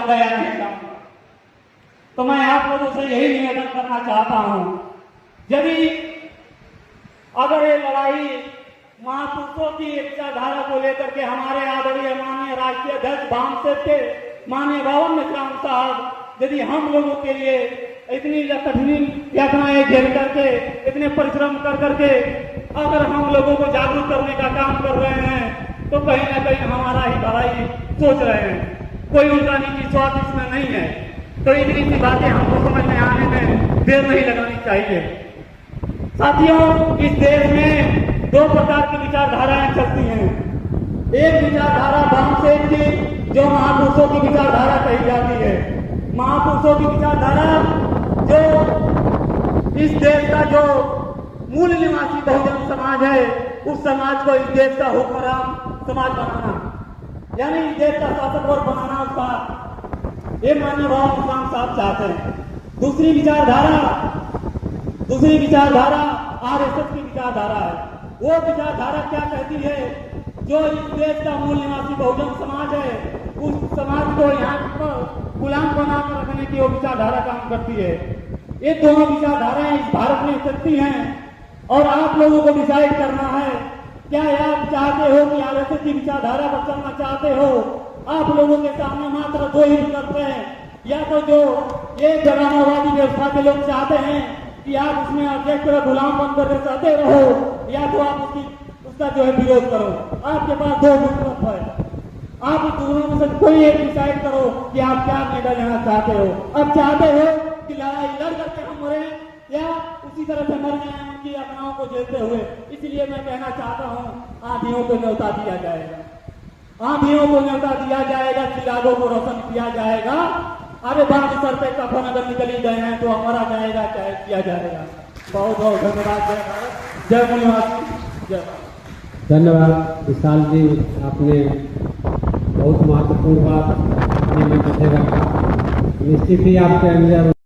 जाऊंगा या नहीं जाऊंगा। तो मैं आप लोगों से यही निवेदन करना चाहता हूं, यदि अगर ये लड़ाई महापुरुषों की विचारधारा को लेकर के हमारे आदरणीय माननीय राष्ट्रीय अध्यक्ष वामसेव के माननीय बावन मिश्राम साहब यदि हम लोगों के लिए इतनी कठिन यातनाएं झेल करके इतने परिश्रम कर करके अगर हम लोगों को जागरूक करने का काम कर रहे हैं तो कहीं ना कहीं हमारा ही भलाई सोच रहे हैं, कोई उनका निजी स्वार्थ इसमें नहीं है। तो इतनी सी बातें हमको समझ में आने में देर नहीं लगानी चाहिए। साथियों, इस देश में दो प्रकार की विचारधाराएं चलती हैं। एक विचारधारा वामसेव की जो महापुरुषों की विचारधारा कही जाती है, महापुरुषों की विचारधारा जो इस देश का जो मूल निवासी बहुजन समाज है उस समाज को इस देश का हुक्मरान समाज बनाना, यानी इस देश का शासक वर्ग बनाना, उसका ये माननीय बाबा मिश्राम साहब चाहते हैं। दूसरी विचारधारा आरएसएस की विचारधारा है। वो विचारधारा क्या कहती है, जो इस देश का मूल निवासी बहुजन समाज है उस समाज को यहाँ पर गुलाम बनाकर रखने की वो विचारधारा काम करती है। ये दोनों विचारधाराएं इस भारत में चलती हैं और आप लोगों को डिसाइड करना है, क्या आप चाहते हो कि आरएसएस की विचारधारा पर चलना चाहते हो। आप लोगों के सामने मात्र दो ही विकल्प हैं, या तो जो ये जमानावादी व्यवस्था के लोग चाहते हैं कि आप उसमें अध्यक्ष का गुलाम बनकर रहते रहो, या तो आप उसका जो है विरोध करो। आपके पास दो विकल्प है, आप इस दोनों में से कोई एक डिसाइड करो कि आप क्या निर्णय लेना चाहते हो। अब चाहते हो कि लड़ाई लड़ करके हम मरे या उसी तरह से मर जाए उनकी अपनाओं को झेलते हुए। इसलिए मैं कहना चाहता हूँ, आंधियों को न्योता दिया जाएगा, आंधियों को न्योता दिया जाएगा, चिरागों को रोशन किया जाएगा। अरे बात सर पे कफन अगर निकली गए हैं तो हमारा जाएगा, चाहे किया जाएगा। बहुत बहुत धन्यवाद। जय भारत, जय मूल्यवासी, जय भारत। धन्यवाद विशाल जी, आपने बहुत महत्वपूर्ण बात अपने में रखा। निश्चित ही आपके अंदर